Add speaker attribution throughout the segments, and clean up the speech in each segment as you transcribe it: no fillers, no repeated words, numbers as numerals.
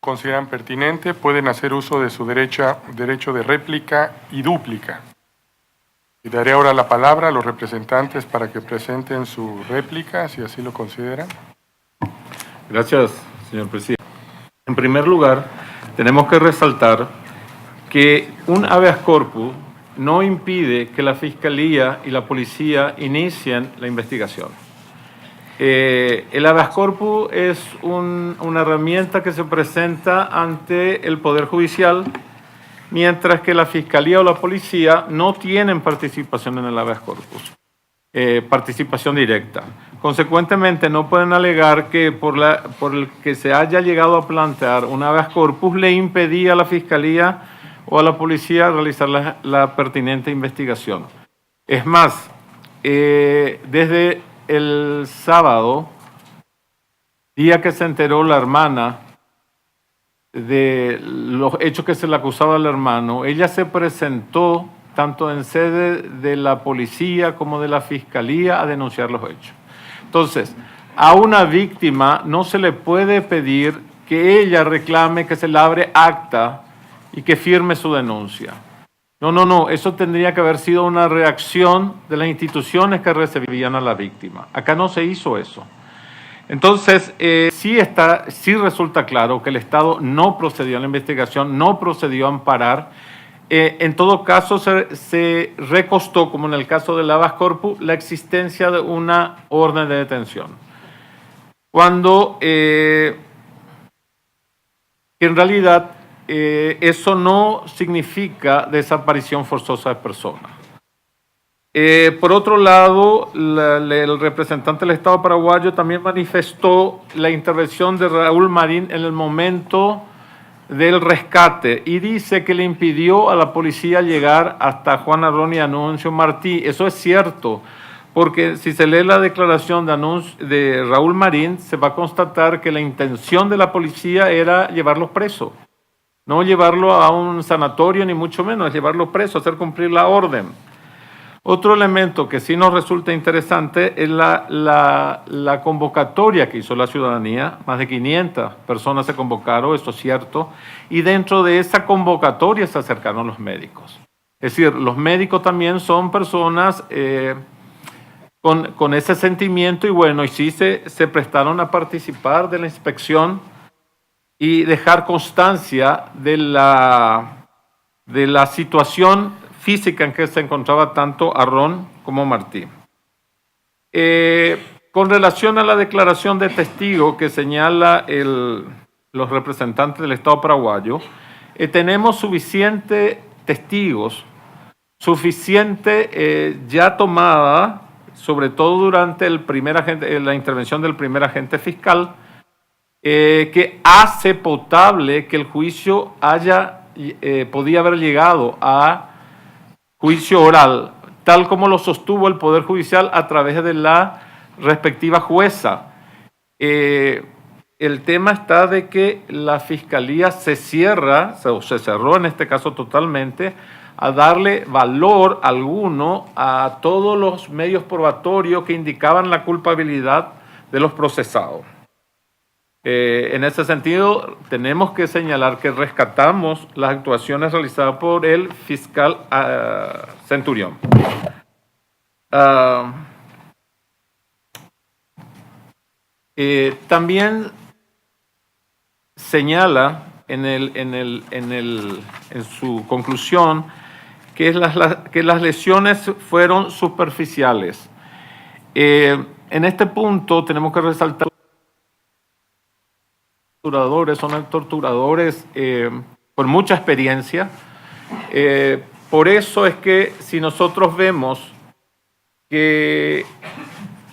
Speaker 1: consideran pertinente, pueden hacer uso de su derecho de réplica y dúplica. Y daré ahora la palabra a los representantes para que presenten su réplica, si así lo consideran.
Speaker 2: Gracias, señor presidente. En primer lugar, tenemos que resaltar que un habeas corpus no impide que la Fiscalía y la Policía inicien la investigación. El habeas corpus es una herramienta que se presenta ante el Poder Judicial, mientras que la Fiscalía o la Policía no tienen participación en el habeas corpus, participación directa. Consecuentemente, no pueden alegar que por el que se haya llegado a plantear un habeas corpus le impedía a la Fiscalía o a la Policía realizar la pertinente investigación. Es más, desde el sábado, día que se enteró la hermana de los hechos que se le acusaba al hermano, ella se presentó tanto en sede de la policía como de la fiscalía a denunciar los hechos. Entonces, a una víctima no se le puede pedir que ella reclame que se le abre acta y que firme su denuncia. No, eso tendría que haber sido una reacción de las instituciones que recibían a la víctima. Acá no se hizo eso. Entonces, sí resulta claro que el Estado no procedió a la investigación, no procedió a amparar. En todo caso, se recostó, como en el caso del habeas corpus, la existencia de una orden de detención. Cuando, en realidad, eso no significa desaparición forzosa de personas. Por otro lado, el representante del Estado paraguayo también manifestó la intervención de Raúl Marín en el momento del rescate y dice que le impidió a la policía llegar hasta Juan Arrón y Anuncio Martí. Eso es cierto, porque si se lee la declaración de Raúl Marín, se va a constatar que la intención de la policía era llevarlos presos. No llevarlo a un sanatorio, ni mucho menos, llevarlo preso, hacer cumplir la orden. Otro elemento que sí nos resulta interesante es la convocatoria que hizo la ciudadanía. Más de 500 personas se convocaron, eso es cierto, y dentro de esa convocatoria se acercaron los médicos. Es decir, los médicos también son personas con ese sentimiento y bueno, y sí se prestaron a participar de la inspección y dejar constancia de la situación física en que se encontraba tanto Arrón como Martí. Con relación a la declaración de testigo que señala los representantes del Estado paraguayo, tenemos suficientes testigos, suficiente ya tomada, sobre todo durante la intervención del primer agente fiscal, que hace potable que el juicio podía haber llegado a juicio oral, tal como lo sostuvo el Poder Judicial a través de la respectiva jueza. El tema está de que la Fiscalía se cerró en este caso totalmente, a darle valor alguno a todos los medios probatorios que indicaban la culpabilidad de los procesados. En ese sentido, tenemos que señalar que rescatamos las actuaciones realizadas por el fiscal Centurión. También señala en su conclusión que las lesiones fueron superficiales. En este punto tenemos que resaltar son torturadores con mucha experiencia. Por eso es que si nosotros vemos que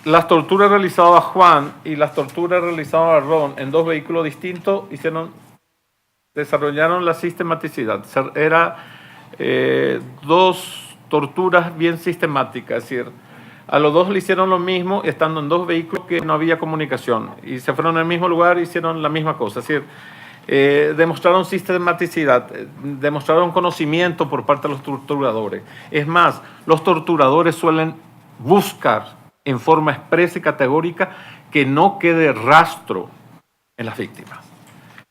Speaker 2: las torturas realizadas a Juan y las torturas realizadas a Arrón en dos vehículos distintos desarrollaron la sistematicidad. Era dos torturas bien sistemáticas, es decir, a los dos le hicieron lo mismo, estando en dos vehículos que no había comunicación. Y se fueron al mismo lugar y hicieron la misma cosa. Es decir, demostraron sistematicidad, demostraron conocimiento por parte de los torturadores. Es más, los torturadores suelen buscar en forma expresa y categórica que no quede rastro en las víctimas.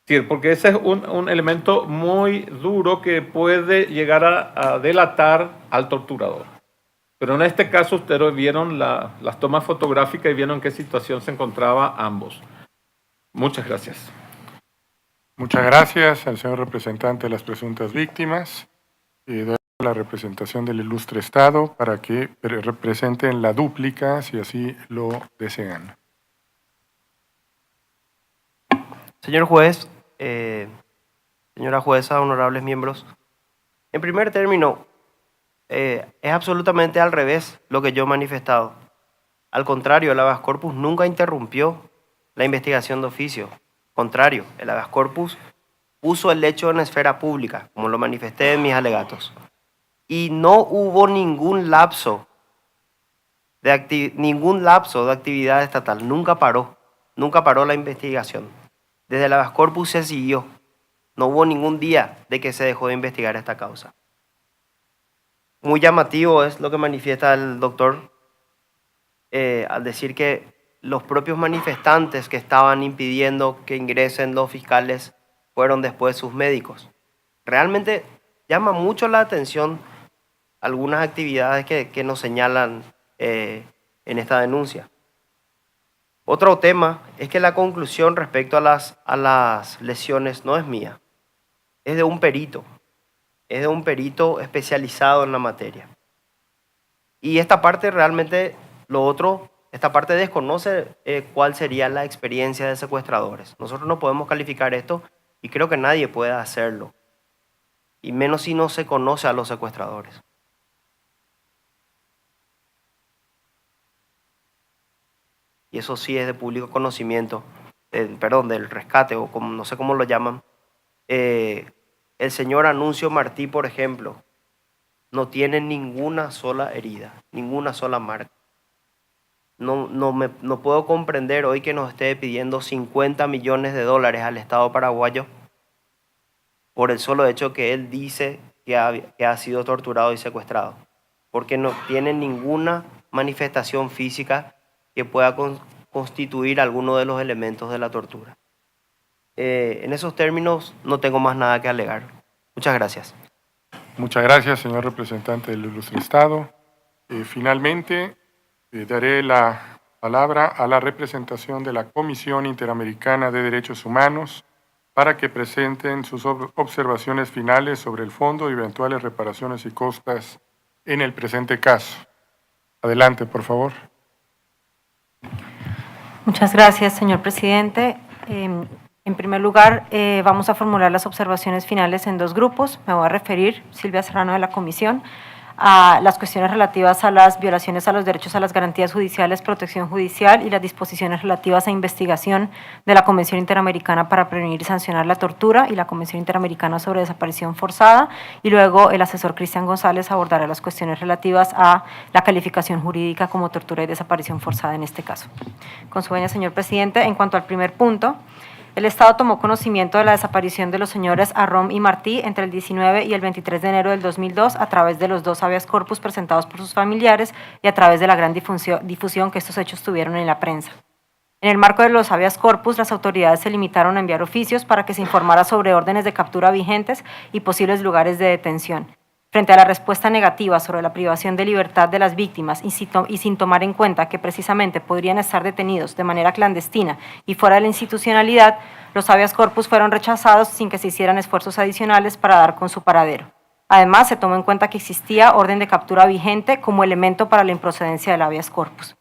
Speaker 2: Sí, porque ese es un elemento muy duro que puede llegar a delatar al torturador. Pero en este caso ustedes vieron las tomas fotográficas y vieron en qué situación se encontraban ambos. Muchas gracias.
Speaker 1: Muchas gracias al señor representante de las presuntas víctimas. Doy la representación del ilustre Estado para que representen la dúplica, si así lo desean.
Speaker 3: Señor juez, señora jueza, honorables miembros, en primer término, es absolutamente al revés lo que yo he manifestado. Al contrario, el habeas corpus nunca interrumpió la investigación de oficio. Contrario, el habeas corpus puso el hecho en la esfera pública, como lo manifesté en mis alegatos. Y no hubo ningún lapso de actividad estatal. Nunca paró la investigación. Desde el habeas corpus se siguió. No hubo ningún día de que se dejó de investigar esta causa. Muy llamativo es lo que manifiesta el doctor al decir que los propios manifestantes que estaban impidiendo que ingresen los fiscales fueron después sus médicos. Realmente llama mucho la atención algunas actividades que nos señalan en esta denuncia. Otro tema es que la conclusión respecto a las lesiones no es mía, es de un perito. Es de un perito especializado en la materia. Y esta parte realmente, esta parte desconoce cuál sería la experiencia de secuestradores. Nosotros no podemos calificar esto y creo que nadie puede hacerlo. Y menos si no se conoce a los secuestradores. Y eso sí es de público conocimiento, del rescate o como, no sé cómo lo llaman. El señor Anuncio Martí, por ejemplo, no tiene ninguna sola herida, ninguna sola marca. No puedo comprender hoy que nos esté pidiendo $50 millones al Estado paraguayo por el solo hecho que él dice que ha sido torturado y secuestrado, porque no tiene ninguna manifestación física que pueda constituir alguno de los elementos de la tortura. En esos términos no tengo más nada que alegar. Muchas gracias.
Speaker 1: Muchas gracias, señor representante del ilustre Estado. Finalmente, daré la palabra a la representación de la Comisión Interamericana de Derechos Humanos para que presenten sus observaciones finales sobre el fondo y eventuales reparaciones y costas en el presente caso. Adelante, por favor.
Speaker 4: Muchas gracias, señor presidente. En primer lugar, vamos a formular las observaciones finales en dos grupos. Me voy a referir, Silvia Serrano de la Comisión, a las cuestiones relativas a las violaciones a los derechos a las garantías judiciales, protección judicial y las disposiciones relativas a investigación de la Convención Interamericana para prevenir y sancionar la tortura y la Convención Interamericana sobre desaparición forzada, y luego el asesor Cristian González abordará las cuestiones relativas a la calificación jurídica como tortura y desaparición forzada en este caso. Con su venia, señor presidente, en cuanto al primer punto, el Estado tomó conocimiento de la desaparición de los señores Arrom y Martí entre el 19 y el 23 de enero del 2002 a través de los dos habeas corpus presentados por sus familiares y a través de la gran difusión que estos hechos tuvieron en la prensa. En el marco de los habeas corpus, las autoridades se limitaron a enviar oficios para que se informara sobre órdenes de captura vigentes y posibles lugares de detención. Frente a la respuesta negativa sobre la privación de libertad de las víctimas y sin tomar en cuenta que precisamente podrían estar detenidos de manera clandestina y fuera de la institucionalidad, los habeas corpus fueron rechazados sin que se hicieran esfuerzos adicionales para dar con su paradero. Además, se tomó en cuenta que existía orden de captura vigente como elemento para la improcedencia del habeas corpus.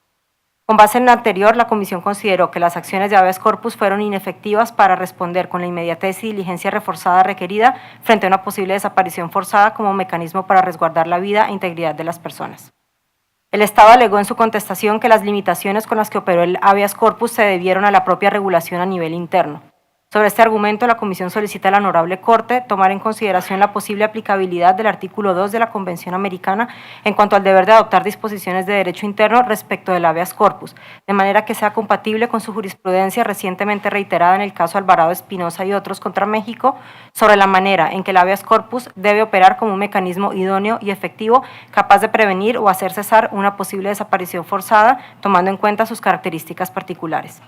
Speaker 4: Con base en lo anterior, la Comisión consideró que las acciones de habeas corpus fueron inefectivas para responder con la inmediatez y diligencia reforzada requerida frente a una posible desaparición forzada como mecanismo para resguardar la vida e integridad de las personas. El Estado alegó en su contestación que las limitaciones con las que operó el habeas corpus se debieron a la propia regulación a nivel interno. Sobre este argumento, la Comisión solicita a la Honorable Corte tomar en consideración la posible aplicabilidad del artículo 2 de la Convención Americana en cuanto al deber de adoptar disposiciones de derecho interno respecto del habeas corpus, de manera que sea compatible con su jurisprudencia recientemente reiterada en el caso Alvarado Espinosa y otros contra México, sobre la manera en que el habeas corpus debe operar como un mecanismo idóneo y efectivo capaz de prevenir o hacer cesar una posible desaparición forzada, tomando en cuenta sus características particulares.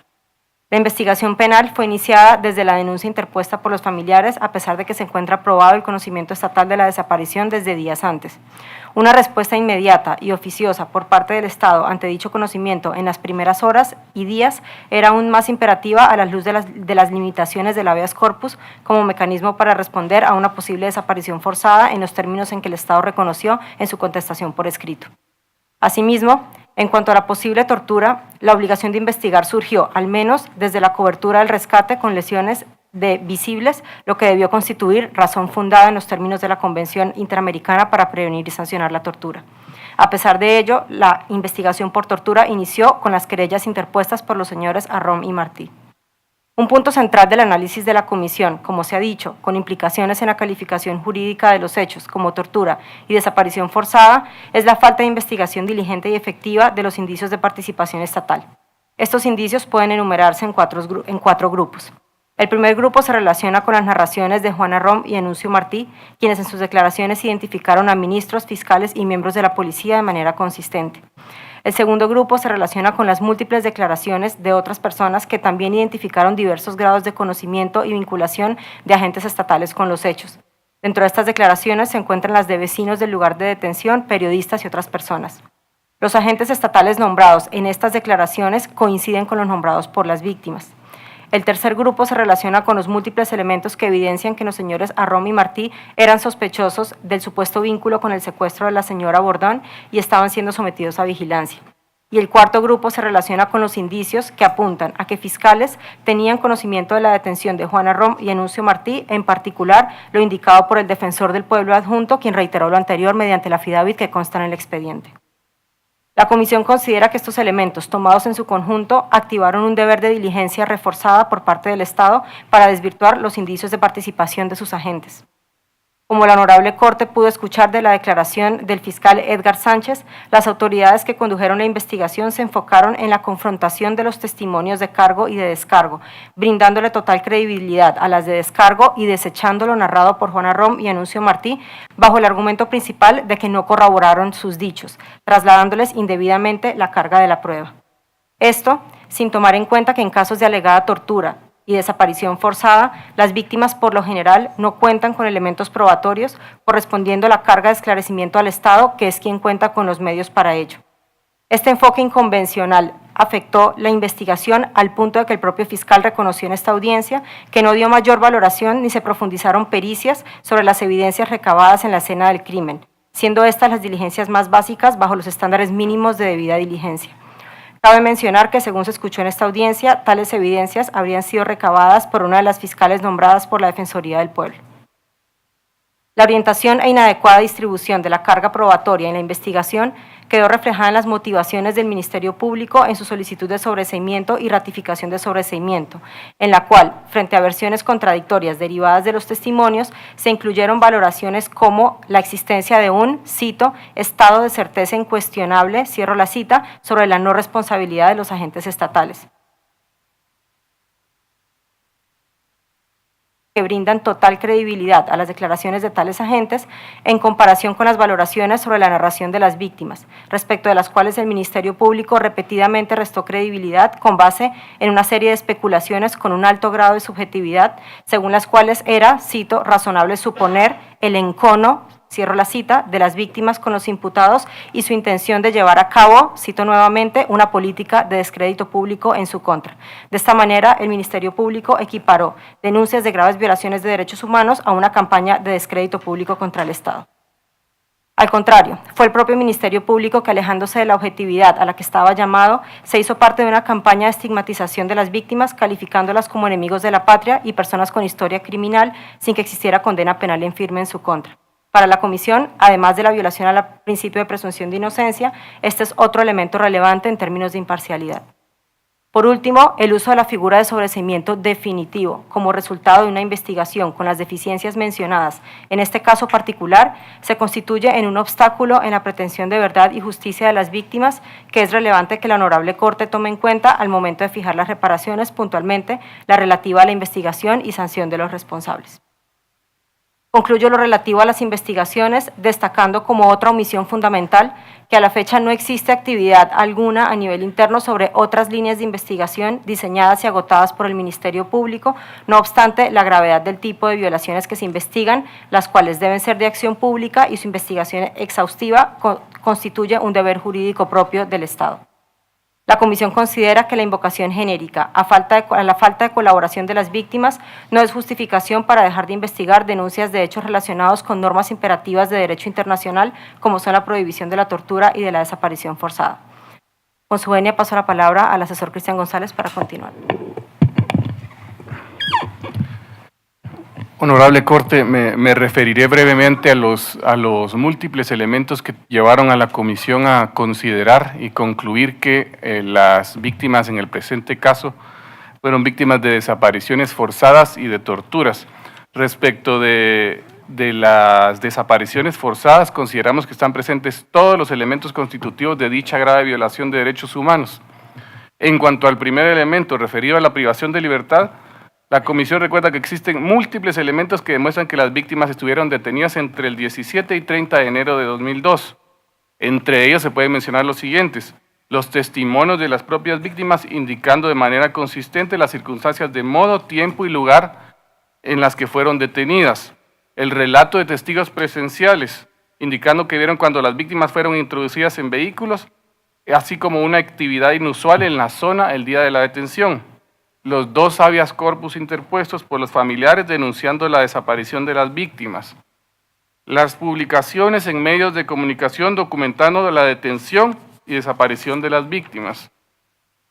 Speaker 4: La investigación penal fue iniciada desde la denuncia interpuesta por los familiares, a pesar de que se encuentra probado el conocimiento estatal de la desaparición desde días antes. Una respuesta inmediata y oficiosa por parte del Estado ante dicho conocimiento en las primeras horas y días era aún más imperativa a la luz de las limitaciones del habeas corpus como mecanismo para responder a una posible desaparición forzada en los términos en que el Estado reconoció en su contestación por escrito. Asimismo, en cuanto a la posible tortura, la obligación de investigar surgió, al menos, desde la cobertura del rescate con lesiones visibles, lo que debió constituir razón fundada en los términos de la Convención Interamericana para prevenir y sancionar la tortura. A pesar de ello, la investigación por tortura inició con las querellas interpuestas por los señores Arrom y Martí. Un punto central del análisis de la comisión, como se ha dicho, con implicaciones en la calificación jurídica de los hechos como tortura y desaparición forzada, es la falta de investigación diligente y efectiva de los indicios de participación estatal. Estos indicios pueden enumerarse en cuatro grupos. El primer grupo se relaciona con las narraciones de Juan Arrom y Enuncio Martí, quienes en sus declaraciones identificaron a ministros, fiscales y miembros de la policía de manera consistente. El segundo grupo se relaciona con las múltiples declaraciones de otras personas que también identificaron diversos grados de conocimiento y vinculación de agentes estatales con los hechos. Dentro de estas declaraciones se encuentran las de vecinos del lugar de detención, periodistas y otras personas. Los agentes estatales nombrados en estas declaraciones coinciden con los nombrados por las víctimas. El tercer grupo se relaciona con los múltiples elementos que evidencian que los señores Arrom y Martí eran sospechosos del supuesto vínculo con el secuestro de la señora Bordón y estaban siendo sometidos a vigilancia. Y el cuarto grupo se relaciona con los indicios que apuntan a que fiscales tenían conocimiento de la detención de Juan Arrom y Enuncio Martí, en particular lo indicado por el defensor del pueblo adjunto, quien reiteró lo anterior mediante la affidavit que consta en el expediente. La Comisión considera que estos elementos, tomados en su conjunto, activaron un deber de diligencia reforzada por parte del Estado para desvirtuar los indicios de participación de sus agentes. Como la Honorable Corte pudo escuchar de la declaración del fiscal Edgar Sánchez, las autoridades que condujeron la investigación se enfocaron en la confrontación de los testimonios de cargo y de descargo, brindándole total credibilidad a las de descargo y desechando lo narrado por Juan Arrom y Enuncio Martí, bajo el argumento principal de que no corroboraron sus dichos, trasladándoles indebidamente la carga de la prueba. Esto, sin tomar en cuenta que en casos de alegada tortura y desaparición forzada, las víctimas por lo general no cuentan con elementos probatorios, correspondiendo la carga de esclarecimiento al Estado, que es quien cuenta con los medios para ello. Este enfoque inconvencional afectó la investigación al punto de que el propio fiscal reconoció en esta audiencia que no dio mayor valoración ni se profundizaron pericias sobre las evidencias recabadas en la escena del crimen, siendo estas las diligencias más básicas bajo los estándares mínimos de debida diligencia. Cabe mencionar que, según se escuchó en esta audiencia, tales evidencias habrían sido recabadas por una de las fiscales nombradas por la Defensoría del Pueblo. La orientación e inadecuada distribución de la carga probatoria en la investigación quedó reflejada en las motivaciones del Ministerio Público en su solicitud de sobreseimiento y ratificación de sobreseimiento, en la cual, frente a versiones contradictorias derivadas de los testimonios, se incluyeron valoraciones como la existencia de un, cito, estado de certeza incuestionable, cierro la cita, sobre la no responsabilidad de los agentes estatales, que brindan total credibilidad a las declaraciones de tales agentes en comparación con las valoraciones sobre la narración de las víctimas, respecto de las cuales el Ministerio Público repetidamente restó credibilidad con base en una serie de especulaciones con un alto grado de subjetividad, según las cuales era, cito, razonable suponer el encono, cierro la cita, de las víctimas con los imputados y su intención de llevar a cabo, cito nuevamente, una política de descrédito público en su contra. De esta manera, el Ministerio Público equiparó denuncias de graves violaciones de derechos humanos a una campaña de descrédito público contra el Estado. Al contrario, fue el propio Ministerio Público que, alejándose de la objetividad a la que estaba llamado, se hizo parte de una campaña de estigmatización de las víctimas, calificándolas como enemigos de la patria y personas con historia criminal, sin que existiera condena penal en firme en su contra. Para la Comisión, además de la violación al principio de presunción de inocencia, este es otro elemento relevante en términos de imparcialidad. Por último, el uso de la figura de sobreseimiento definitivo como resultado de una investigación con las deficiencias mencionadas, en este caso particular, se constituye en un obstáculo en la pretensión de verdad y justicia de las víctimas, que es relevante que la Honorable Corte tome en cuenta al momento de fijar las reparaciones, puntualmente la relativa a la investigación y sanción de los responsables. Concluyo lo relativo a las investigaciones, destacando como otra omisión fundamental que a la fecha no existe actividad alguna a nivel interno sobre otras líneas de investigación diseñadas y agotadas por el Ministerio Público, no obstante la gravedad del tipo de violaciones que se investigan, las cuales deben ser de acción pública y su investigación exhaustiva constituye un deber jurídico propio del Estado. La Comisión considera que la invocación genérica a la falta de colaboración de las víctimas no es justificación para dejar de investigar denuncias de hechos relacionados con normas imperativas de derecho internacional, como son la prohibición de la tortura y de la desaparición forzada. Con su venia paso la palabra al asesor Cristian González para continuar.
Speaker 5: Honorable Corte, me referiré brevemente a los múltiples elementos que llevaron a la Comisión a considerar y concluir que las víctimas en el presente caso fueron víctimas de desapariciones forzadas y de torturas. Respecto de las desapariciones forzadas, consideramos que están presentes todos los elementos constitutivos de dicha grave violación de derechos humanos. En cuanto al primer elemento referido a la privación de libertad, la Comisión recuerda que existen múltiples elementos que demuestran que las víctimas estuvieron detenidas entre el 17 y 30 de enero de 2002. Entre ellos se pueden mencionar los siguientes: los testimonios de las propias víctimas indicando de manera consistente las circunstancias de modo, tiempo y lugar en las que fueron detenidas; el relato de testigos presenciales, indicando que vieron cuando las víctimas fueron introducidas en vehículos, así como una actividad inusual en la zona el día de la detención; los 2 habeas corpus interpuestos por los familiares denunciando la desaparición de las víctimas; las publicaciones en medios de comunicación documentando la detención y desaparición de las víctimas.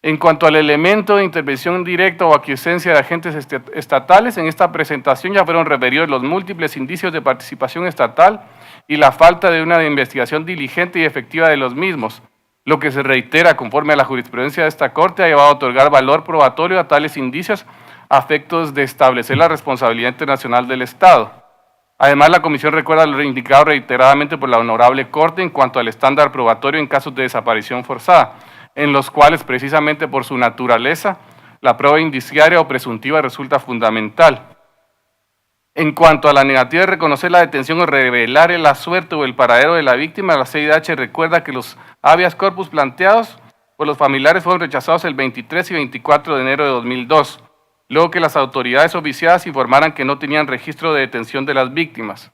Speaker 5: En cuanto al elemento de intervención directa o aquiescencia de agentes estatales, en esta presentación ya fueron referidos los múltiples indicios de participación estatal y la falta de una investigación diligente y efectiva de los mismos, lo que se reitera conforme a la jurisprudencia de esta Corte ha llevado a otorgar valor probatorio a tales indicios a efectos de establecer la responsabilidad internacional del Estado. Además, la Comisión recuerda lo indicado reiteradamente por la Honorable Corte en cuanto al estándar probatorio en casos de desaparición forzada, en los cuales, precisamente por su naturaleza, la prueba indiciaria o presuntiva resulta fundamental. En cuanto a la negativa de reconocer la detención o revelar la suerte o el paradero de la víctima, la CIDH recuerda que los habeas corpus planteados por los familiares fueron rechazados el 23 y 24 de enero de 2002, luego que las autoridades oficiadas informaran que no tenían registro de detención de las víctimas.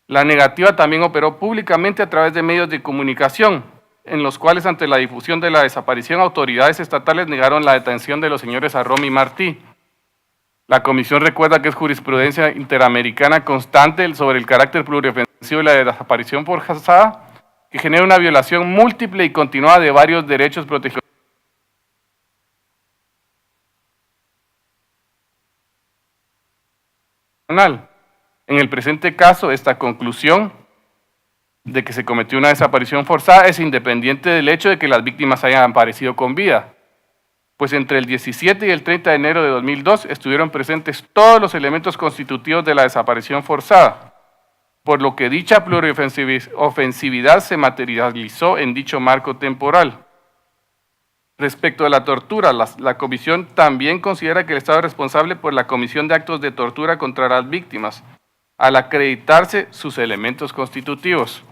Speaker 5: La negativa también operó públicamente a través de medios de comunicación, en los cuales ante la difusión de la desaparición, autoridades estatales negaron la detención de los señores Arrom y Martí. La Comisión recuerda que es jurisprudencia interamericana constante sobre el carácter pluriofensivo de la desaparición forzada, que genera una violación múltiple y continuada de varios derechos protegidos. En el presente caso, esta conclusión de que se cometió una desaparición forzada es independiente del hecho de que las víctimas hayan aparecido con vida, pues entre el 17 y el 30 de enero de 2002 estuvieron presentes todos los elementos constitutivos de la desaparición forzada, por lo que dicha pluriofensividad se materializó en dicho marco temporal. Respecto a la tortura, la Comisión también considera que el Estado es responsable por la comisión de actos de tortura contra las víctimas, al acreditarse sus elementos constitutivos.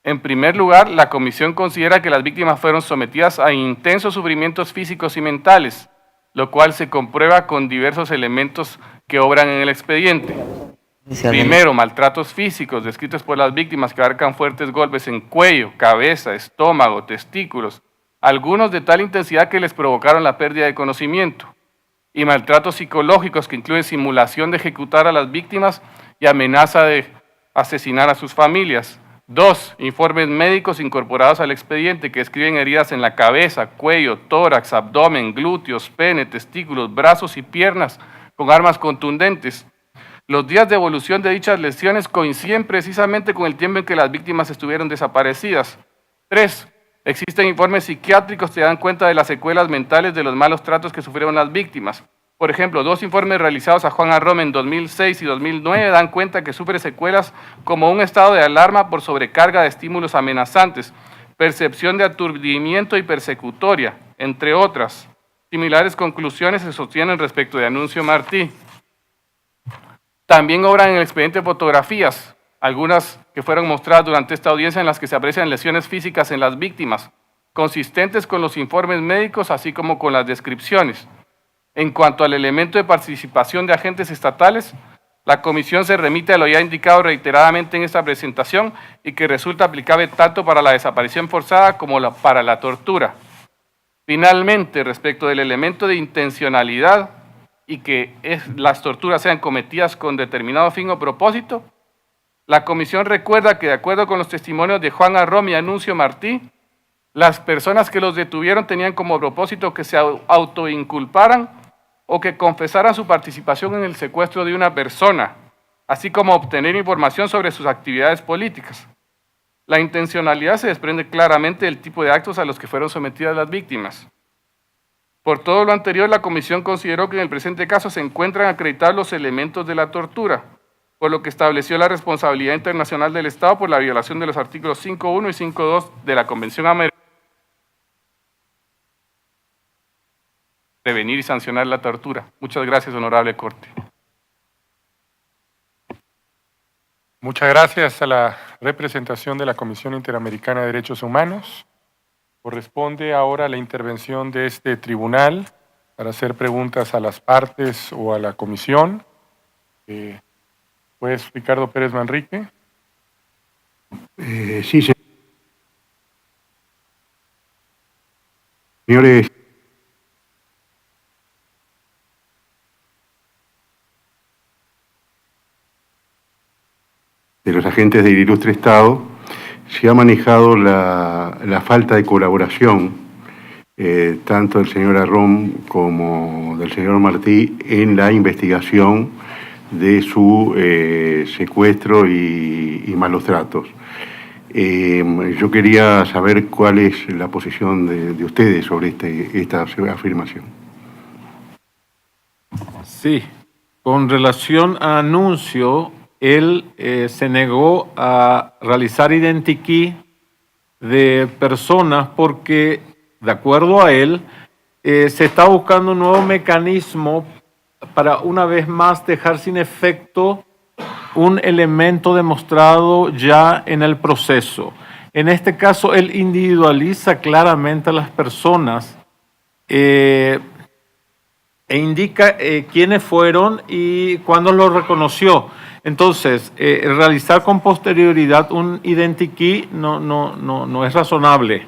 Speaker 5: En primer lugar, la Comisión considera que las víctimas fueron sometidas a intensos sufrimientos físicos y mentales, lo cual se comprueba con diversos elementos que obran en el expediente. Primero, maltratos físicos descritos por las víctimas que abarcan fuertes golpes en cuello, cabeza, estómago, testículos, algunos de tal intensidad que les provocaron la pérdida de conocimiento, y maltratos psicológicos que incluyen simulación de ejecutar a las víctimas y amenaza de asesinar a sus familias. 2. Informes médicos incorporados al expediente que describen heridas en la cabeza, cuello, tórax, abdomen, glúteos, pene, testículos, brazos y piernas con armas contundentes. Los días de evolución de dichas lesiones coinciden precisamente con el tiempo en que las víctimas estuvieron desaparecidas. 3. Existen informes psiquiátricos que dan cuenta de las secuelas mentales de los malos tratos que sufrieron las víctimas. Por ejemplo, 2 informes realizados a Juan Arrom en 2006 y 2009 dan cuenta que sufre secuelas como un estado de alarma por sobrecarga de estímulos amenazantes, percepción de aturdimiento y persecutoria, entre otras. Similares conclusiones se sostienen respecto de Anuncio Martí. También obran en el expediente fotografías, algunas que fueron mostradas durante esta audiencia en las que se aprecian lesiones físicas en las víctimas, consistentes con los informes médicos, así como con las descripciones. En cuanto al elemento de participación de agentes estatales, la Comisión se remite a lo ya indicado reiteradamente en esta presentación y que resulta aplicable tanto para la desaparición forzada como para la tortura. Finalmente, respecto del elemento de intencionalidad y que las torturas sean cometidas con determinado fin o propósito, la Comisión recuerda que de acuerdo con los testimonios de Juan Arrom y Anuncio Martí, las personas que los detuvieron tenían como propósito que se autoinculparan o que confesaran su participación en el secuestro de una persona, así como obtener información sobre sus actividades políticas. La intencionalidad se desprende claramente del tipo de actos a los que fueron sometidas las víctimas. Por todo lo anterior, la Comisión consideró que en el presente caso se encuentran acreditados los elementos de la tortura, por lo que estableció la responsabilidad internacional del Estado por la violación de los artículos 5.1 y 5.2 de la Convención Americana de prevenir y sancionar la tortura. Muchas gracias, honorable Corte.
Speaker 1: Muchas gracias a la representación de la Comisión Interamericana de Derechos Humanos. Corresponde ahora la intervención de este tribunal para hacer preguntas a las partes o a la comisión. Juez Ricardo Pérez Manrique.
Speaker 6: Sí, señores. De los agentes del ilustre Estado, se ha manejado la falta de colaboración, tanto del señor Arrom como del señor Martí, en la investigación de su secuestro y malos tratos. Yo quería saber cuál es la posición de ustedes sobre esta afirmación.
Speaker 2: Sí, con relación a Anuncio, él se negó a realizar identikey de personas porque, de acuerdo a él, se está buscando un nuevo mecanismo para una vez más dejar sin efecto un elemento demostrado ya en el proceso. En este caso, él individualiza claramente a las personas e indica quiénes fueron y cuándo los reconoció. Entonces, realizar con posterioridad un identikey no es razonable.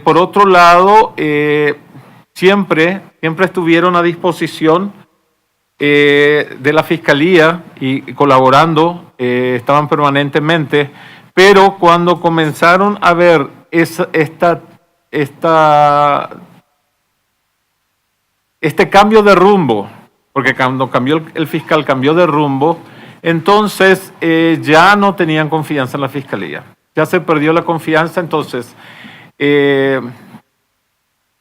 Speaker 2: Por otro lado, siempre estuvieron a disposición de la Fiscalía y colaborando, estaban permanentemente, pero cuando comenzaron a ver este cambio de rumbo, porque cuando cambió el fiscal, cambió de rumbo, entonces ya no tenían confianza en la Fiscalía. Ya se perdió la confianza, entonces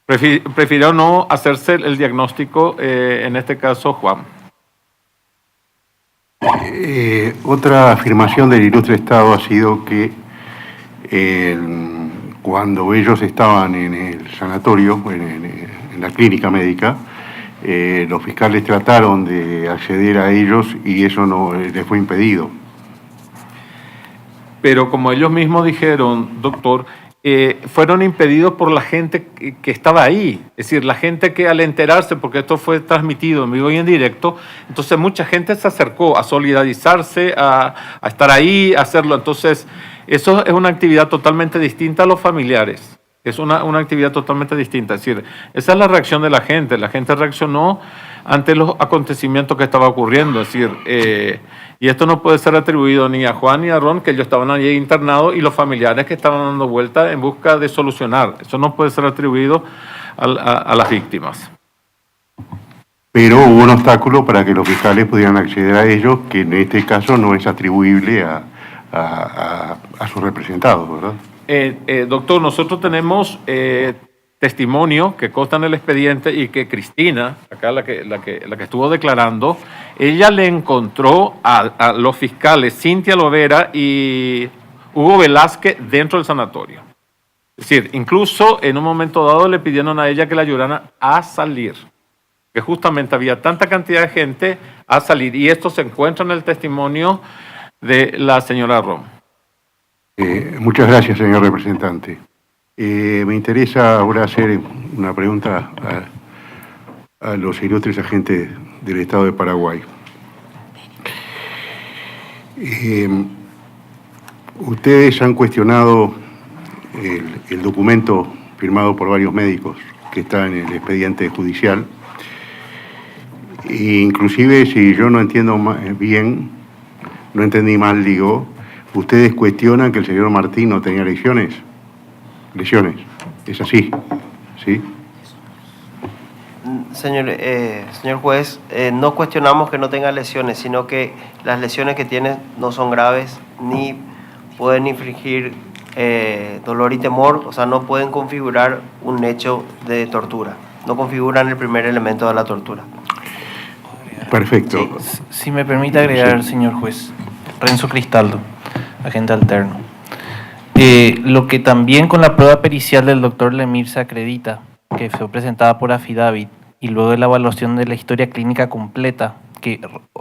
Speaker 2: prefirió no hacerse el diagnóstico, en este caso Juan.
Speaker 6: Otra afirmación del ilustre Estado ha sido que cuando ellos estaban en el sanatorio, en la clínica médica, los fiscales trataron de acceder a ellos y eso no les fue impedido.
Speaker 2: Pero como ellos mismos dijeron, doctor, fueron impedidos por la gente que estaba ahí. Es decir, la gente que al enterarse, porque esto fue transmitido en vivo y en directo, entonces mucha gente se acercó a solidarizarse, a estar ahí, a hacerlo. Entonces, eso es una actividad totalmente distinta a los familiares. Es una actividad totalmente distinta. Es decir, esa es la reacción de la gente. La gente reaccionó ante los acontecimientos que estaba ocurriendo. Es decir, y esto no puede ser atribuido ni a Juan ni a Ron, que ellos estaban allí internados, y los familiares que estaban dando vuelta en busca de solucionar. Eso no puede ser atribuido a las víctimas.
Speaker 6: Pero hubo un obstáculo para que los fiscales pudieran acceder a ellos, que en este caso no es atribuible a sus representados, ¿verdad?
Speaker 2: Doctor, nosotros tenemos testimonio que consta en el expediente y que Cristina, acá la que estuvo declarando, ella le encontró a los fiscales Cintia Lovera y Hugo Velázquez dentro del sanatorio. Es decir, incluso en un momento dado le pidieron a ella que la ayudaran a salir. que justamente había tanta cantidad de gente a salir, y esto se encuentra en el testimonio de la señora Rom.
Speaker 6: Muchas gracias, señor representante. Me interesa ahora hacer una pregunta a los ilustres agentes del Estado de Paraguay. Ustedes han cuestionado el documento firmado por varios médicos que está en el expediente judicial. E inclusive, si yo no entiendo bien, no entendí mal, digo, ustedes cuestionan que el señor Martín no tenía lesiones. Lesiones. ¿Es así? ¿Sí?
Speaker 3: Señor juez, no cuestionamos que no tenga lesiones, sino que las lesiones que tiene no son graves ni pueden infligir dolor y temor, o sea, no pueden configurar un hecho de tortura, no configuran el primer elemento de la tortura.
Speaker 6: Perfecto.
Speaker 7: Si me permite agregar, señor juez, Renzo Cristaldo, agente alterno. Lo que también con la prueba pericial del doctor Lemir se acredita, que fue presentada por affidavit, y luego de la evaluación de la historia clínica completa que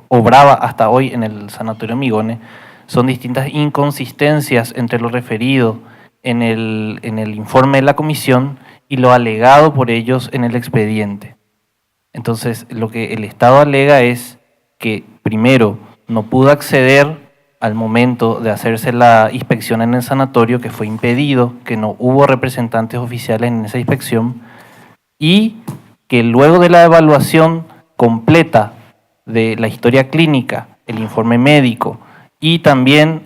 Speaker 7: obraba hasta hoy en el Sanatorio Migone, son distintas inconsistencias entre lo referido en el informe de la comisión y lo alegado por ellos en el expediente. Entonces, lo que el Estado alega es que, primero, no pudo acceder al momento de hacerse la inspección en el sanatorio, que fue impedido, que no hubo representantes oficiales en esa inspección, y que luego de la evaluación completa de la historia clínica, el informe médico y también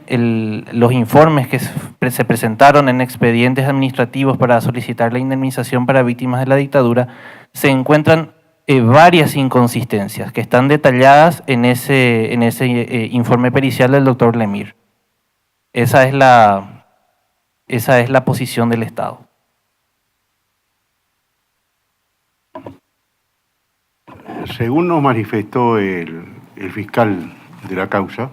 Speaker 7: los informes que se presentaron en expedientes administrativos para solicitar la indemnización para víctimas de la dictadura, se encuentran varias inconsistencias que están detalladas en ese informe pericial del doctor Lemir. Esa es la posición del Estado.
Speaker 6: Según nos manifestó el fiscal de la causa,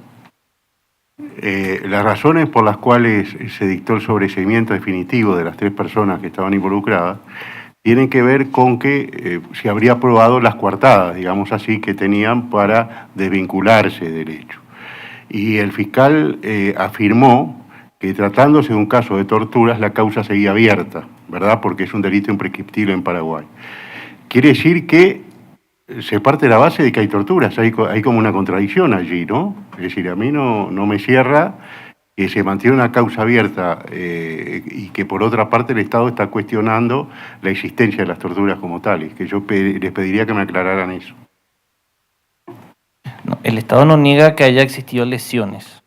Speaker 6: las razones por las cuales se dictó el sobreseimiento definitivo de las 3 personas que estaban involucradas tienen que ver con que se habría probado las coartadas, digamos así, que tenían para desvincularse del hecho. Y el fiscal afirmó que tratándose de un caso de torturas, la causa seguía abierta, ¿verdad? Porque es un delito imprescriptible en Paraguay. Quiere decir que se parte de la base de que hay torturas, hay como una contradicción allí, ¿no? Es decir, a mí no me cierra que se mantiene una causa abierta y que por otra parte el Estado está cuestionando la existencia de las torturas como tales, que yo les pediría que me aclararan eso.
Speaker 7: No, el Estado no niega que haya existido lesiones.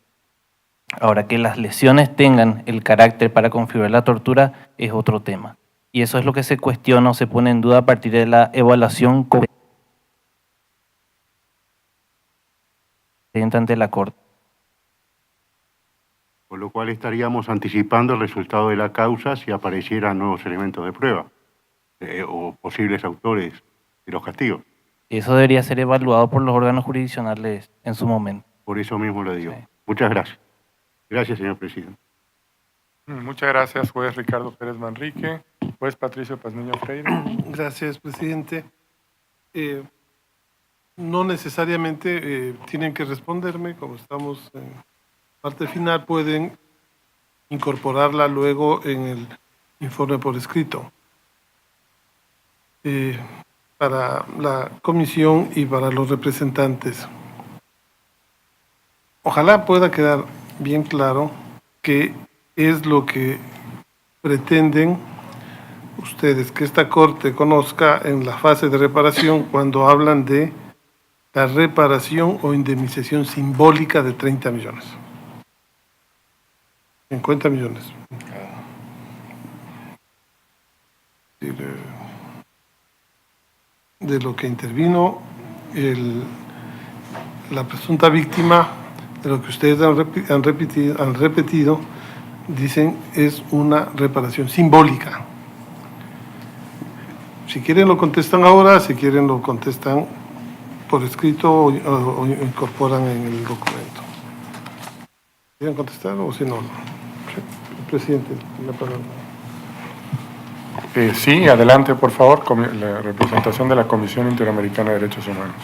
Speaker 7: Ahora, que las lesiones tengan el carácter para configurar la tortura es otro tema. Y eso es lo que se cuestiona o se pone en duda a partir de la evaluación ante la Corte.
Speaker 6: Con lo cual estaríamos anticipando el resultado de la causa si aparecieran nuevos elementos de prueba o posibles autores de los castigos.
Speaker 7: Eso debería ser evaluado por los órganos jurisdiccionales en su momento.
Speaker 6: Por eso mismo lo digo.
Speaker 7: Sí.
Speaker 6: Muchas gracias. Gracias, señor presidente.
Speaker 1: Muchas gracias, juez Ricardo Pérez Manrique. Juez Patricio Pazmiño Freire.
Speaker 8: Gracias, presidente. No necesariamente tienen que responderme, como estamos en parte final, pueden incorporarla luego en el informe por escrito. Para la comisión y para los representantes. Ojalá pueda quedar bien claro qué es lo que pretenden ustedes que esta Corte conozca en la fase de reparación cuando hablan de la reparación o indemnización simbólica de 30 millones. 50 millones. De lo que intervino la presunta víctima, de lo que ustedes han repetido, dicen es una reparación simbólica. Si quieren lo contestan ahora, si quieren lo contestan por escrito o incorporan en el documento. ¿Quieren contestar o si no? Sí, el presidente, la palabra.
Speaker 1: Sí, adelante, por favor, la representación de la Comisión Interamericana de Derechos Humanos.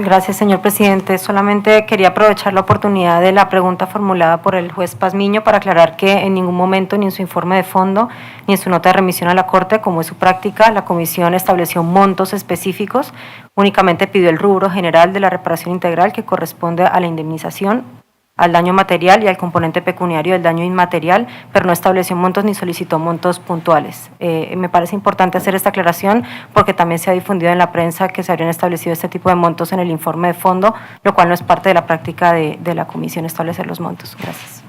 Speaker 4: Gracias, señor presidente. Solamente quería aprovechar la oportunidad de la pregunta formulada por el juez Pazmiño para aclarar que en ningún momento, ni en su informe de fondo, ni en su nota de remisión a la Corte, como es su práctica, la Comisión estableció montos específicos, únicamente pidió el rubro general de la reparación integral que corresponde a la indemnización, al daño material y al componente pecuniario del daño inmaterial, pero no estableció montos ni solicitó montos puntuales. Me parece importante hacer esta aclaración porque también se ha difundido en la prensa que se habrían establecido este tipo de montos en el informe de fondo, lo cual no es parte de la práctica de la Comisión establecer los montos. Gracias.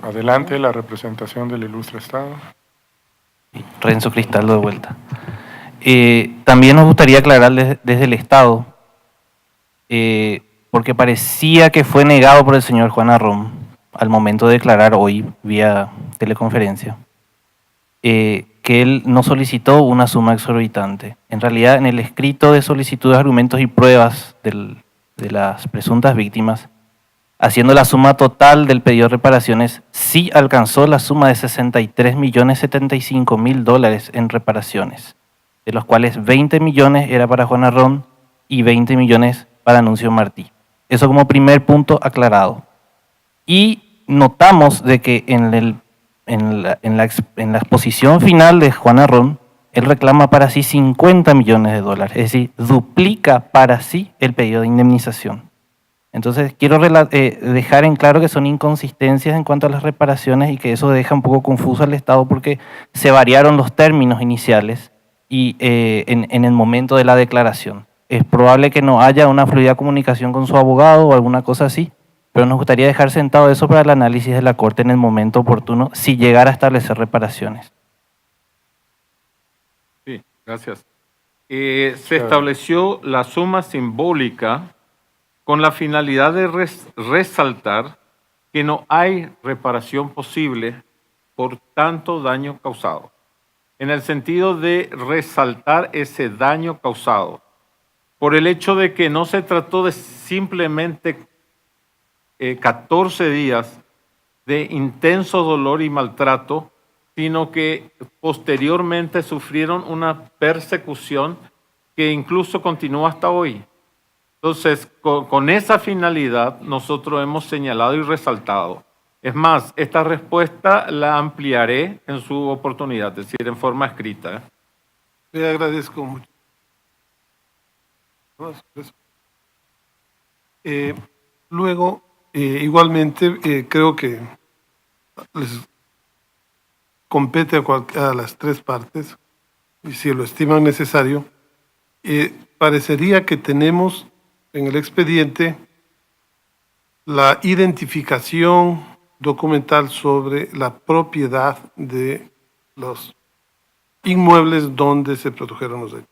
Speaker 1: Adelante, la representación del ilustre Estado.
Speaker 7: Renzo Cristaldo de vuelta. También nos gustaría aclarar desde el Estado, porque parecía que fue negado por el señor Juan Arrón al momento de declarar hoy vía teleconferencia, que él no solicitó una suma exorbitante. En realidad, en el escrito de solicitudes, argumentos y pruebas de las presuntas víctimas, haciendo la suma total del pedido de reparaciones, sí alcanzó la suma de $63.075.000 en reparaciones, de los cuales 20 millones era para Juan Arrón y 20 millones para Anuncio Martí. Eso como primer punto aclarado. Y notamos de que en la exposición final de Juan Arrón, él reclama para sí $50 millones, es decir, duplica para sí el pedido de indemnización. Entonces, quiero dejar en claro que son inconsistencias en cuanto a las reparaciones y que eso deja un poco confuso al Estado porque se variaron los términos iniciales y en el momento de la declaración. Es probable que no haya una fluida comunicación con su abogado o alguna cosa así, pero nos gustaría dejar sentado eso para el análisis de la Corte en el momento oportuno, si llegara a establecer reparaciones.
Speaker 2: Sí, gracias. Se estableció la suma simbólica con la finalidad de resaltar que no hay reparación posible por tanto daño causado, en el sentido de resaltar ese daño causado, por el hecho de que no se trató de simplemente 14 días de intenso dolor y maltrato, sino que posteriormente sufrieron una persecución que incluso continúa hasta hoy. Entonces, con esa finalidad, nosotros hemos señalado y resaltado. Es más, esta respuesta la ampliaré en su oportunidad, es decir, en forma escrita.
Speaker 8: Le agradezco mucho. Luego, igualmente, creo que les compete a las tres partes, y si lo estiman necesario, parecería que tenemos en el expediente la identificación documental sobre la propiedad de los inmuebles donde se produjeron los hechos.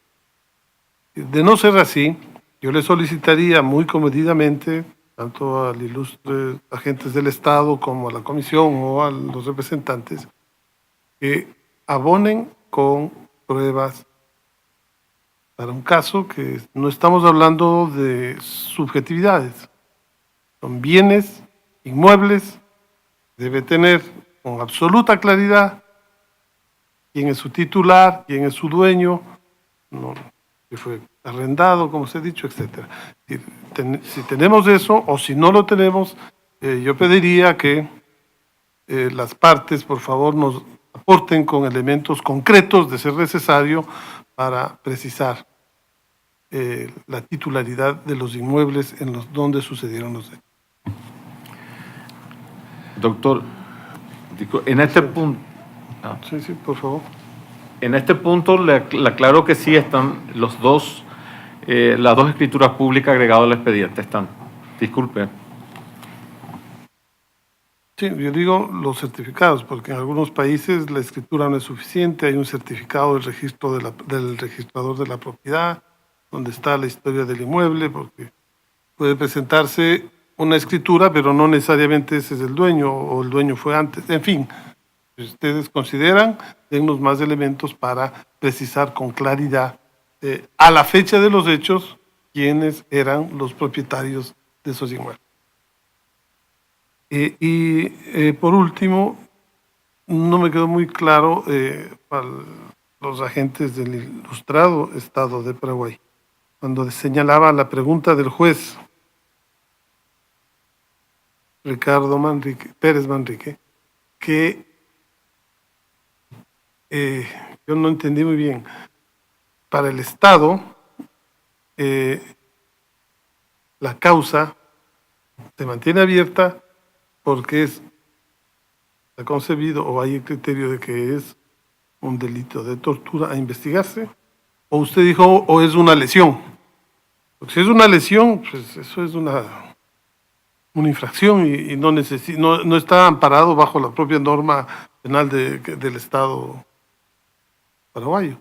Speaker 8: De no ser así, yo le solicitaría muy comedidamente, tanto al ilustre agentes del Estado como a la Comisión o a los representantes, que abonen con pruebas para un caso que no estamos hablando de subjetividades. Son bienes inmuebles, debe tener con absoluta claridad quién es su titular, quién es su dueño, no, que fue arrendado, como se ha dicho, etc. Si tenemos eso o si no lo tenemos, yo pediría que las partes, por favor, nos aporten con elementos concretos de ser necesario para precisar la titularidad de los inmuebles en los donde sucedieron los hechos.
Speaker 2: Doctor, en este punto...
Speaker 8: Sí, por favor.
Speaker 2: En este punto le aclaro que sí están las dos escrituras públicas agregadas al expediente. Están. Disculpe.
Speaker 8: Sí, yo digo los certificados, porque en algunos países la escritura no es suficiente, hay un certificado del registro del registrador de la propiedad, donde está la historia del inmueble, porque puede presentarse una escritura, pero no necesariamente ese es el dueño, o el dueño fue antes, en fin. Si ustedes consideran, dennos más elementos para precisar con claridad a la fecha de los hechos quiénes eran los propietarios de esos inmuebles. Por último, no me quedó muy claro para los agentes del Ilustrado Estado de Paraguay, cuando señalaba la pregunta del juez Ricardo Pérez Manrique, que yo no entendí muy bien. Para el Estado, la causa se mantiene abierta porque está concebido o hay el criterio de que es un delito de tortura a investigarse, o usted dijo o es una lesión. Porque si es una lesión, pues eso es una infracción y no está amparado bajo la propia norma penal del Estado paraguayo.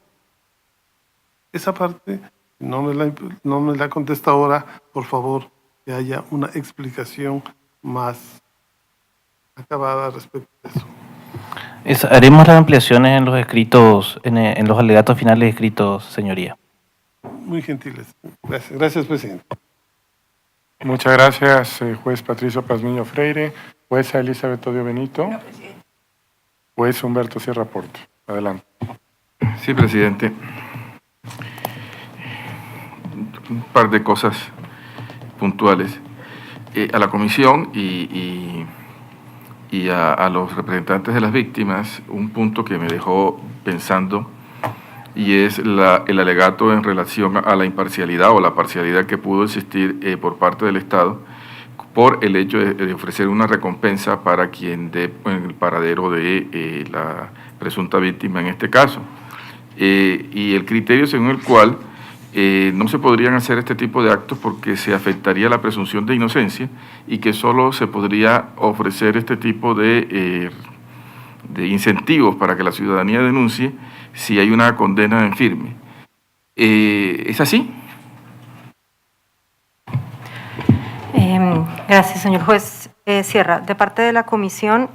Speaker 8: Esa parte no me la contesta ahora, por favor, que haya una explicación más acabada respecto a eso.
Speaker 7: Haremos las ampliaciones en los escritos, en los alegatos finales escritos, señoría.
Speaker 8: Muy gentiles. Gracias. Gracias, presidente.
Speaker 1: Muchas gracias, juez Patricio Pazmiño Freire. Jueza Elizabeth Odio Benito. Juez Humberto Sierra Porto. Adelante.
Speaker 9: Sí, presidente. Un par de cosas puntuales. A la comisión y a los representantes de las víctimas, un punto que me dejó pensando, y es el alegato en relación a la imparcialidad o la parcialidad que pudo existir por parte del Estado por el hecho de ofrecer una recompensa para quien dé el paradero de la presunta víctima en este caso. Y el criterio según el cual no se podrían hacer este tipo de actos porque se afectaría la presunción de inocencia y que solo se podría ofrecer este tipo de incentivos para que la ciudadanía denuncie si hay una condena en firme. ¿Es así?
Speaker 4: Gracias, señor juez Sierra. De parte de la comisión,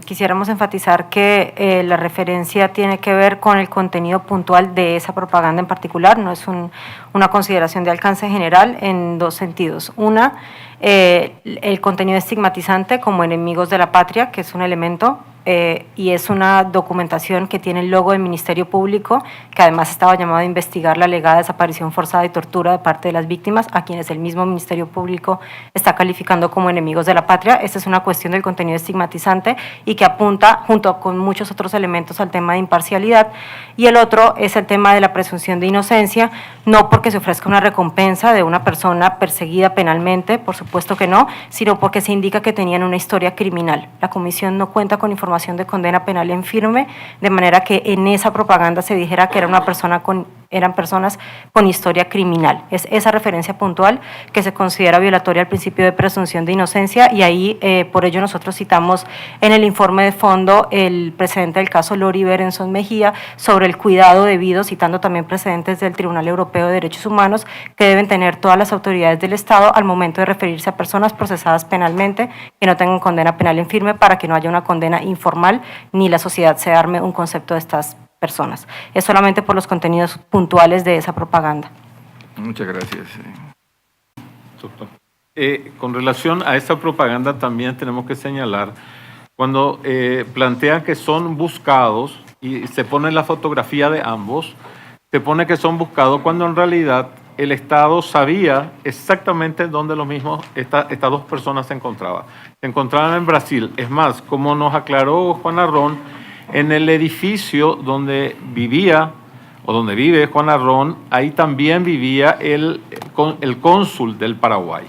Speaker 4: quisiéramos enfatizar que la referencia tiene que ver con el contenido puntual de esa propaganda en particular, no es una consideración de alcance general en dos sentidos. Una, el contenido estigmatizante como enemigos de la patria, que es un elemento y es una documentación que tiene el logo del Ministerio Público, que además estaba llamado a investigar la alegada desaparición forzada y tortura de parte de las víctimas, a quienes el mismo Ministerio Público está calificando como enemigos de la patria. Esta es una cuestión del contenido estigmatizante y que apunta, junto con muchos otros elementos, al tema de imparcialidad. Y el otro es el tema de la presunción de inocencia, no porque se ofrezca una recompensa de una persona perseguida penalmente, por supuesto que no, sino porque se indica que tenían una historia criminal. La comisión no cuenta con información de condena penal en firme, de manera que en esa propaganda se dijera que eran personas con historia criminal. Es esa referencia puntual que se considera violatoria al principio de presunción de inocencia y ahí, por ello, nosotros citamos en el informe de fondo el precedente del caso Lori Berenson Mejía sobre el cuidado debido, citando también precedentes del Tribunal Europeo de Derechos Humanos que deben tener todas las autoridades del Estado al momento de referirse a personas procesadas penalmente que no tengan condena penal en firme para que no haya una condena informal ni la sociedad se arme un concepto de estas personas. Es solamente por los contenidos puntuales de esa propaganda.
Speaker 9: Muchas gracias.
Speaker 2: Doctor. Con relación a esa propaganda también tenemos que señalar, cuando plantean que son buscados y se pone la fotografía de ambos, se pone que son buscados cuando en realidad el Estado sabía exactamente dónde estas dos personas se encontraban. Se encontraban en Brasil. Es más, como nos aclaró Juan Arrón, en el edificio donde vivía o donde vive Juan Arrón, ahí también vivía el cónsul del Paraguay.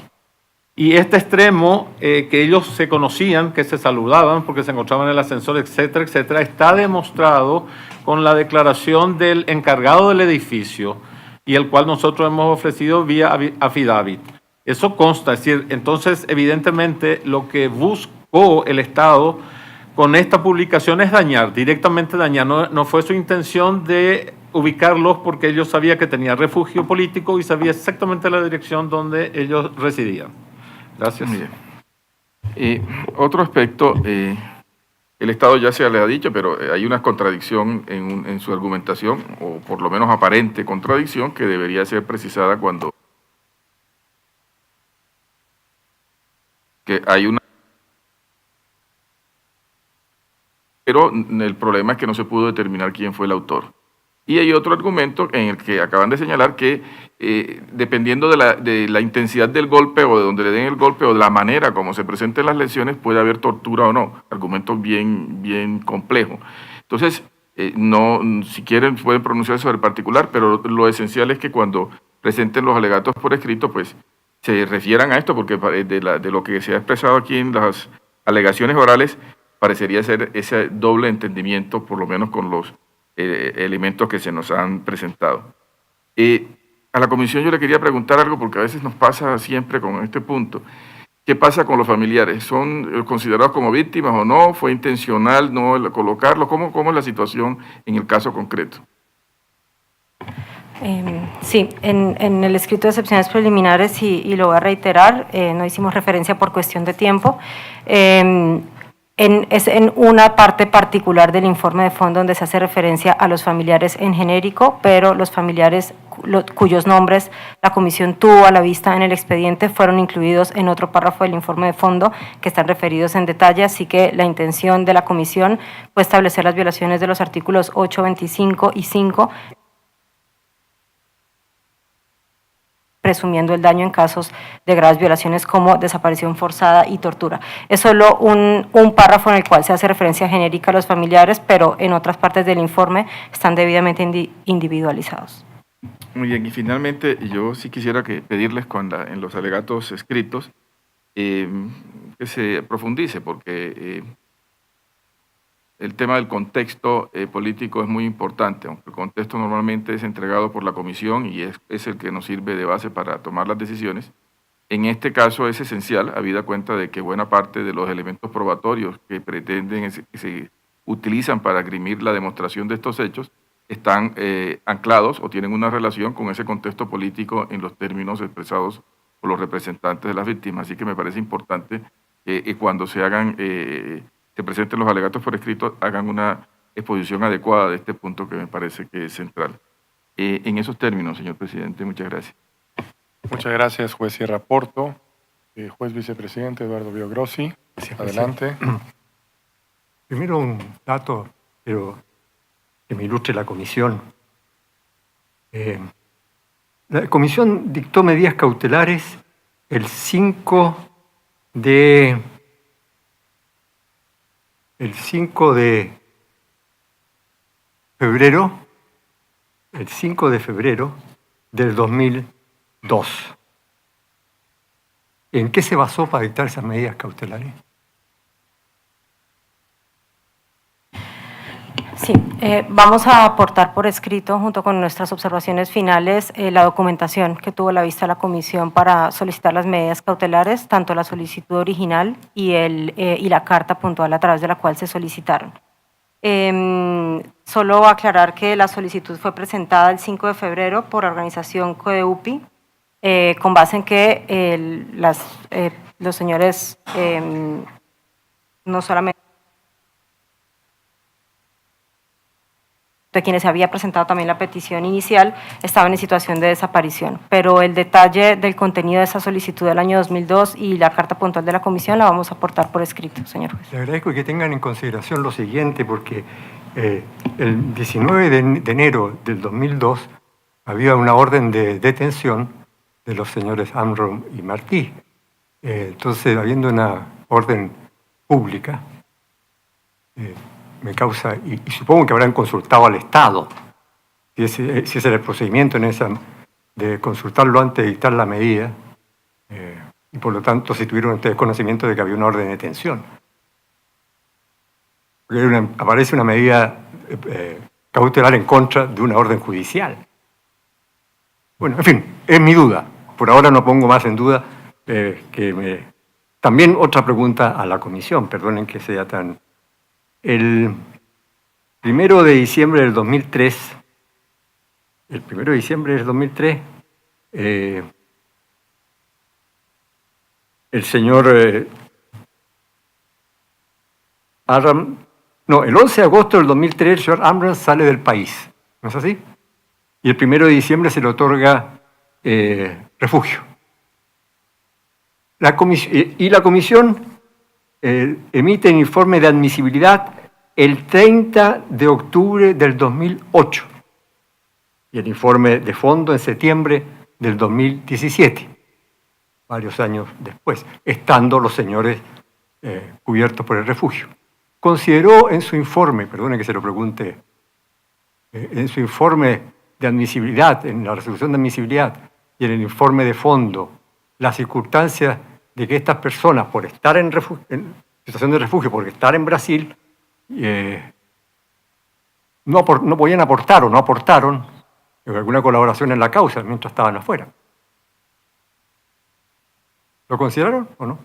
Speaker 2: Y este extremo, que ellos se conocían, que se saludaban porque se encontraban en el ascensor, etcétera, etcétera, está demostrado con la declaración del encargado del edificio, y el cual nosotros hemos ofrecido vía affidavit. Eso consta, es decir, entonces evidentemente lo que buscó el Estado con esta publicación es dañar, directamente dañar, no fue su intención de ubicarlos porque ellos sabían que tenía refugio político y sabía exactamente la dirección donde ellos residían. Gracias.
Speaker 9: Bien. Otro aspecto, el Estado ya se le ha dicho, pero hay una contradicción en su argumentación, o por lo menos aparente contradicción, que debería ser precisada cuando que hay una pero el problema es que no se pudo determinar quién fue el autor. Y hay otro argumento en el que acaban de señalar que dependiendo de la intensidad del golpe o de donde le den el golpe o de la manera como se presenten las lesiones, puede haber tortura o no. Argumento bien complejo. Entonces, si quieren pueden pronunciarse sobre el particular, pero lo esencial es que cuando presenten los alegatos por escrito, pues se refieran a esto, porque de lo que se ha expresado aquí en las alegaciones orales, parecería ser ese doble entendimiento, por lo menos con los elementos que se nos han presentado. A la comisión yo le quería preguntar algo, porque a veces nos pasa siempre con este punto. ¿Qué pasa con los familiares? ¿Son considerados como víctimas o no? ¿Fue intencional no colocarlo? ¿Cómo es la situación en el caso concreto?
Speaker 4: Sí, en el escrito de excepciones preliminares, y lo voy a reiterar, no hicimos referencia por cuestión de tiempo. Es en una parte particular del informe de fondo donde se hace referencia a los familiares en genérico, pero los familiares cuyos nombres la comisión tuvo a la vista en el expediente fueron incluidos en otro párrafo del informe de fondo que están referidos en detalle, así que la intención de la comisión fue establecer las violaciones de los artículos 8, 25 y 5, presumiendo el daño en casos de graves violaciones como desaparición forzada y tortura. Es solo un párrafo en el cual se hace referencia genérica a los familiares, pero en otras partes del informe están debidamente individualizados.
Speaker 9: Muy bien, y finalmente yo sí quisiera pedirles en los alegatos escritos que se profundice, porque el tema del contexto político es muy importante, aunque el contexto normalmente es entregado por la comisión y es el que nos sirve de base para tomar las decisiones. En este caso es esencial, habida cuenta de que buena parte de los elementos probatorios que que se utilizan para esgrimir la demostración de estos hechos están anclados o tienen una relación con ese contexto político en los términos expresados por los representantes de las víctimas. Así que me parece importante que cuando se presenten los alegatos por escrito, hagan una exposición adecuada de este punto que me parece que es central. En esos términos, señor presidente, muchas gracias.
Speaker 1: Muchas gracias, juez Sierra Porto. Juez vicepresidente Eduardo Biogrossi, adelante.
Speaker 10: Primero un dato, pero que me ilustre la comisión. La comisión dictó medidas cautelares el 5 de febrero, del 2002. ¿En qué se basó para dictar esas medidas cautelares?
Speaker 4: Sí, vamos a aportar por escrito, junto con nuestras observaciones finales, la documentación que tuvo a la vista la comisión para solicitar las medidas cautelares, tanto la solicitud original y la carta puntual a través de la cual se solicitaron. Solo aclarar que la solicitud fue presentada el 5 de febrero por la organización CODEUPI, con base en que los señores no solamente de quienes se había presentado también la petición inicial, estaban en situación de desaparición. Pero el detalle del contenido de esa solicitud del año 2002 y la carta puntual de la comisión la vamos a aportar por escrito, señor juez.
Speaker 10: Le agradezco que tengan en consideración lo siguiente, porque el 19 de enero del 2002 había una orden de detención de los señores Amram y Martí. Entonces, habiendo una orden pública, me causa, y supongo que habrán consultado al Estado, si ese es el procedimiento de consultarlo antes de dictar la medida, y por lo tanto si tuvieron ustedes conocimiento de que había una orden de detención. Porque aparece una medida cautelar en contra de una orden judicial. Bueno, en fin, es mi duda. Por ahora no pongo más en duda También otra pregunta a la comisión, perdonen que sea tan... El 1 de diciembre del 2003, el señor el 11 de agosto del 2003 el señor Amram sale del país, ¿no es así? Y el 1 de diciembre se le otorga refugio. La comisión emite un informe de admisibilidad el 30 de octubre del 2008 y el informe de fondo en septiembre del 2017, varios años después, estando los señores cubiertos por el refugio. Consideró en su informe, perdone que se lo pregunte, en su informe de admisibilidad, en la resolución de admisibilidad y en el informe de fondo, las circunstancias de que estas personas, por estar en situación de refugio, por estar en Brasil, no podían aportar o no aportaron alguna colaboración en la causa mientras estaban afuera. ¿Lo consideraron o no?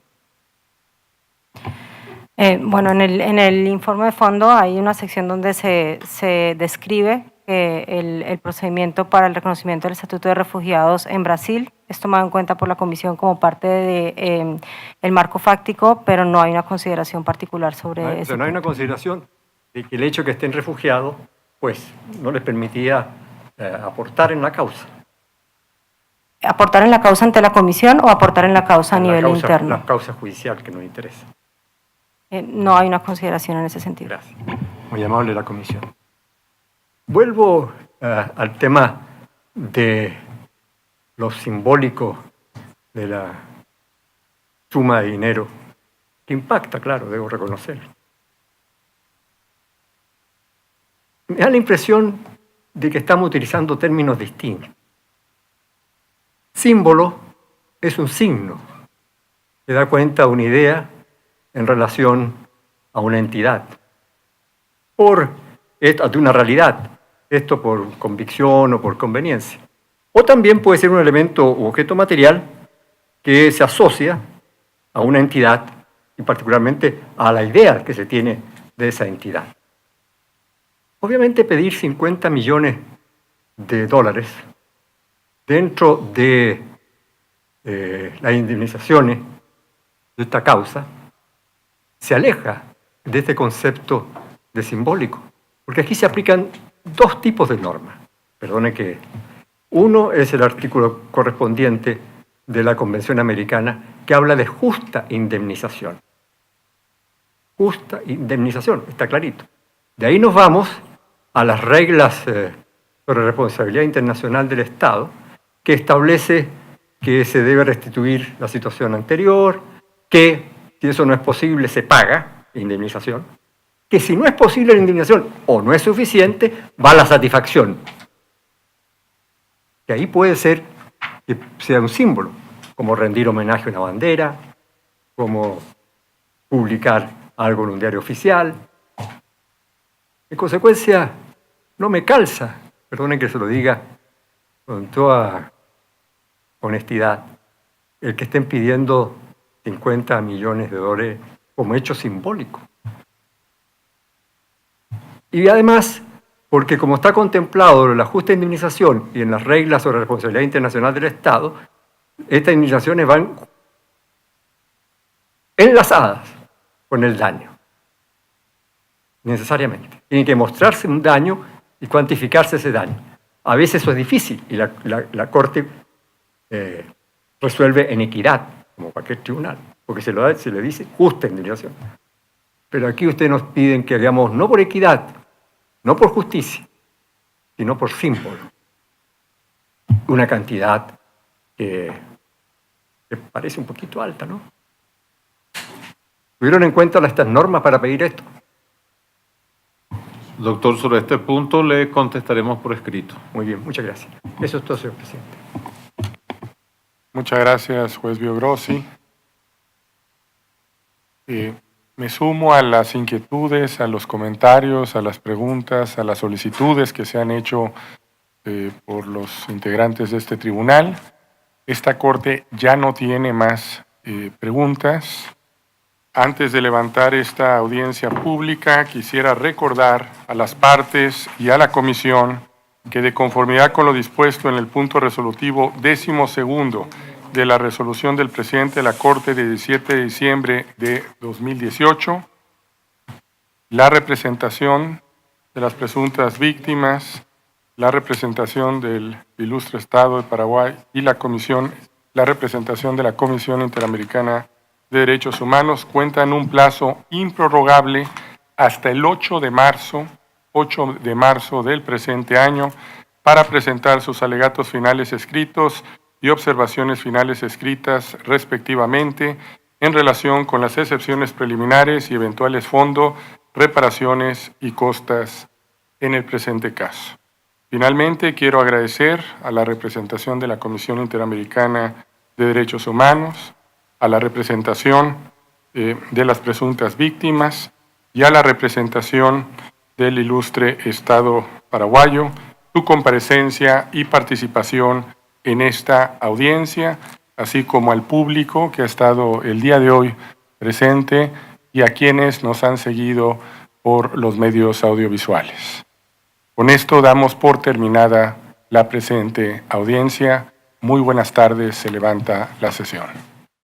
Speaker 4: Bueno, en el informe de fondo hay una sección donde se describe que el procedimiento para el reconocimiento del Estatuto de Refugiados en Brasil es tomado en cuenta por la Comisión como parte de el marco fáctico, pero no hay una consideración particular sobre eso.
Speaker 10: No hay una consideración de que el hecho de que estén refugiados pues no les permitía aportar en la causa.
Speaker 4: ¿Aportar en la causa ante la Comisión o aportar en la causa a nivel interno?
Speaker 10: La causa judicial que nos interesa.
Speaker 4: No hay una consideración en ese sentido.
Speaker 10: Gracias. Muy amable la Comisión. Vuelvo al tema de lo simbólico de la suma de dinero, que impacta, claro, debo reconocerlo. Me da la impresión de que estamos utilizando términos distintos. Símbolo es un signo que da cuenta de una idea en relación a una entidad, de una realidad, esto por convicción o por conveniencia. O también puede ser un elemento u objeto material que se asocia a una entidad y particularmente a la idea que se tiene de esa entidad. Obviamente pedir 50 millones de dólares dentro de las indemnizaciones de esta causa se aleja de este concepto de simbólico, porque aquí se aplican dos tipos de normas. Perdone que uno es el artículo correspondiente de la Convención Americana que habla de justa indemnización. Justa indemnización, está clarito. De ahí nos vamos a las reglas sobre responsabilidad internacional del Estado, que establece que se debe restituir la situación anterior, que si eso no es posible se paga indemnización, que si no es posible la indemnización o no es suficiente, va la satisfacción. Que ahí puede ser que sea un símbolo, como rendir homenaje a una bandera, como publicar algo en un diario oficial. En consecuencia, no me calza, perdonen que se lo diga con toda honestidad, el que estén pidiendo 50 millones de dólares como hecho simbólico. Y además, porque como está contemplado en la justa indemnización y en las reglas sobre responsabilidad internacional del Estado, estas indemnizaciones van enlazadas con el daño, necesariamente. Tiene que mostrarse un daño y cuantificarse ese daño. A veces eso es difícil y la Corte resuelve en equidad, como cualquier tribunal, porque se le dice justa indemnización. Pero aquí ustedes nos piden que hagamos no por equidad, no por justicia, sino por símbolo. Una cantidad que parece un poquito alta, ¿no? ¿Tuvieron en cuenta estas normas para pedir esto?
Speaker 2: Doctor, sobre este punto le contestaremos por escrito.
Speaker 10: Muy bien, muchas gracias. Eso es todo, señor presidente.
Speaker 1: Muchas gracias, juez Biogrossi. Me sumo a las inquietudes, a los comentarios, a las preguntas, a las solicitudes que se han hecho por los integrantes de este tribunal. Esta Corte ya no tiene más preguntas. Antes de levantar esta audiencia pública, quisiera recordar a las partes y a la Comisión que de conformidad con lo dispuesto en el punto resolutivo 12º de la resolución del presidente de la Corte de 17 de diciembre de 2018, la representación de las presuntas víctimas, la representación del ilustre Estado de Paraguay y la representación de la Comisión Interamericana de Derechos Humanos cuentan un plazo improrrogable hasta el 8 de marzo del presente año para presentar sus alegatos finales escritos y observaciones finales escritas respectivamente en relación con las excepciones preliminares y eventuales fondos, reparaciones y costas en el presente caso. Finalmente, quiero agradecer a la representación de la Comisión Interamericana de Derechos Humanos, a la representación de las presuntas víctimas y a la representación del ilustre Estado paraguayo, su comparecencia y participación en esta audiencia, así como al público que ha estado el día de hoy presente y a quienes nos han seguido por los medios audiovisuales. Con esto damos por terminada la presente audiencia. Muy buenas tardes, se levanta la sesión.